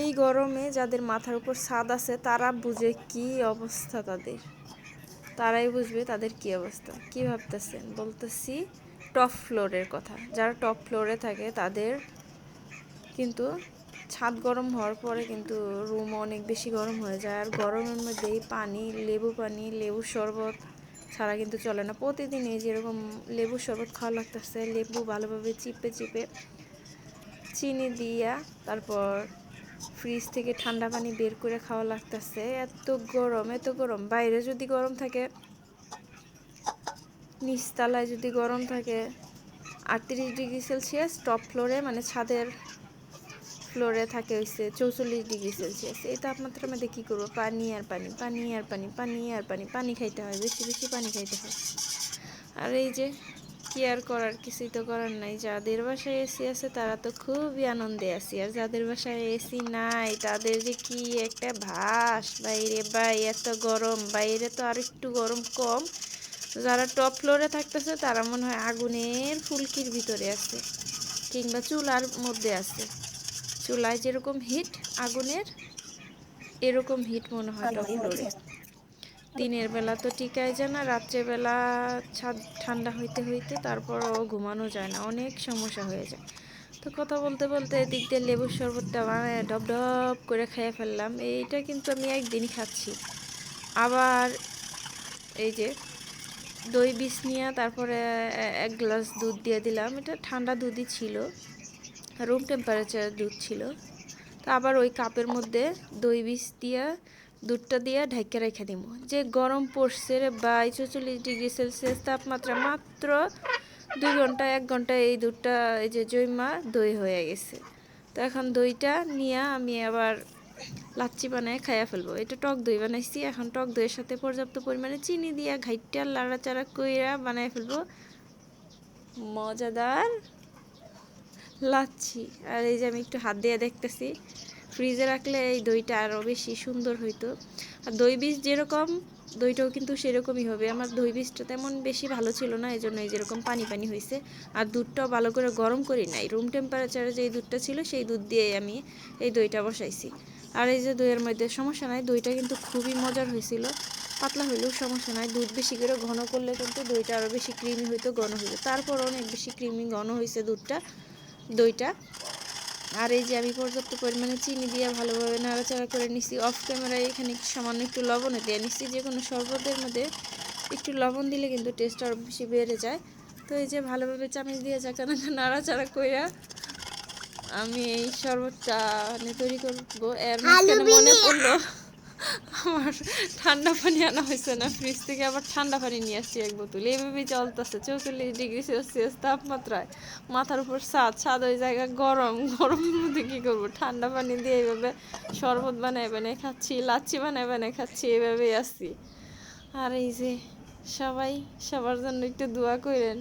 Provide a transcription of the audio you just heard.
এই গরমে যাদের মাথার উপর ছাদ আছে তারা বুঝে কি অবস্থা তাদের, তারাই বুঝবে তাদের কি অবস্থা। কি ভাবতেছেন? বলতেছি টপ ফ্লোরের কথা। যারা টপ ফ্লোরে থাকে তাদের কিন্তু ছাদ গরম হওয়ার পরে কিন্তু রুম অনেক বেশি গরম হয়ে যায়। আর গরমের মধ্যেই পানি, লেবু শরবত ছাড়া কিন্তু চলে না। প্রতিদিনই যেরকম লেবু শরবত খাওয়া লাগতেছে, লেবু ভালোভাবে চিপে চিপে চিনি দিয়া তারপর ফ্রিজ থেকে ঠান্ডা পানি বের করে খাওয়া লাগতেছে। এত গরম, এত গরম। বাইরে যদি গরম থাকে, নিচতলায় যদি গরম থাকে 38 ডিগ্রি সেলসিয়াস, টপ ফ্লোরে মানে ছাদের ফ্লোরে থাকে হচ্ছে 44 ডিগ্রি সেলসিয়াস। এই তাপমাত্রার মধ্যে কী করবো? পানি আর পানি, পানি আর পানি, পানি আর পানি, পানি খাইতে হয়, বেশি বেশি পানি খাইতে হয়। আর এই যে কি আর করার, কিছুই তো করার নাই। যাদের বাসায় এসি আছে তারা তো খুবই আনন্দে আছে, আর যাদের বাসায় এসি নাই তাদের যে কি একটা ভাস। বাইরে বাই এত গরম, বাইরে তো আর একটু গরম কম। যারা টপ ফ্লোরে থাকতেছে তারা মনে হয় আগুনের ফুলকির ভিতরে আছে, কিংবা চুলার মধ্যে আছে। চুলায় যেরকম হিট আগুনের, এরকম হিট মনে হয় টপ ফ্লোরে। দিনের বেলা তো টিকায় যায় না, রাত্রেবেলা ছাদ ঠান্ডা হইতে হইতে তারপরও ঘুমানো যায় না, অনেক সমস্যা হয়ে যায়। তো কথা বলতে বলতে এদিক দিয়ে লেবুর শরবতটা বানায় ডব ডব করে খেয়ে ফেললাম। এইটা কিন্তু আমি একদিনই খাচ্ছি। আবার এই যে দই বিষ নিয়ে তারপরে 1 গ্লাস দুধ দিয়ে দিলাম। এটা ঠান্ডা দুধই ছিল, রুম টেম্পারেচার দুধ ছিল। তো আবার ওই কাপের মধ্যে দই বিষ দিয়া দুধটা দিয়ে ঢাইকা রেখে দিব। যে গরম পড়ছে রে ভাই, 44 ডিগ্রি সেলসিয়াস তাপমাত্রা, মাত্র 2 ঘন্টা 1 ঘন্টা এই দুধটা এই যে জৈমা দই হয়ে গেছে। তো এখন দইটা নিয়ে আমি আবার লাচ্ছি বানায় খাইয়া ফেলবো। এটা টক দই বানাইছি, এখন টক দইয়ের সাথে পর্যাপ্ত পরিমাণে চিনি দিয়া ঘাইটা লাড়াচাড়া কইরা বানায় ফেলবো মজাদার লাচ্ছি। আর এই যে আমি একটু হাত দিয়ে দেখতেছি, ফ্রিজে রাখলে এই দইটা আরও বেশি সুন্দর হইতো। আর দই বীজ যেরকম, দইটাও কিন্তু সেরকমই হবে। আমার দই বীজটা তেমন বেশি ভালো ছিল না, এই জন্য এই যেরকম পানি পানি হয়েছে। আর দুধটাও ভালো করে গরম করি নাই, রুম টেম্পারেচারে যেই দুধটা ছিল সেই দুধ দিয়ে আমি এই দইটা বসাইছি। আর এই যে দইয়ের মধ্যে সমস্যা নাই, দইটা কিন্তু খুবই মজার হয়েছিল। পাতলা হইলেও সমস্যা নাই, দুধ বেশি করে ঘন করলে কিন্তু দইটা আরও বেশি ক্রিমি হইতো, ঘন হইতো। তারপর অনেক বেশি ক্রিমি ঘন হয়েছে দইটা। আর এই যে আমি পর্যাপ্ত পরিমাণে চিনি দিয়ে ভালোভাবে নাড়াচাড়া করে নিচ্ছি। অফ ক্যামেরায় এখানে সামান্য একটু লবণও দিয়ে নিচ্ছি। যে কোনো শরবতের মধ্যে একটু লবণ দিলে কিন্তু টেস্ট আরও বেশি বেড়ে যায়। তো এই যে ভালোভাবে চামচ দিয়ে নাড়াচাড়া কইরা আমি এই শরবতটা তৈরি করবো। এর মাঝখানে মনে পড়লো আমার ঠান্ডা পানি আনা হয়েছে না ফ্রিজ থেকে, আবার ঠান্ডা পানি নিয়ে আসছি 1 বোতল। এইভাবে চলতেছে 44 ডিগ্রি সেলসিয়াস তাপমাত্রায়, মাথার উপর ছাদ ওই জায়গা গরম, গরমের মধ্যে কী করবো? ঠান্ডা পানি দিয়ে এইভাবে শরবত বানায় বানায় খাচ্ছি, লাচ্ছি বানায় বানায় খাচ্ছি, এইভাবেই আসছি। আর এই যে সবাই, সবার জন্য একটু দোয়া করেন।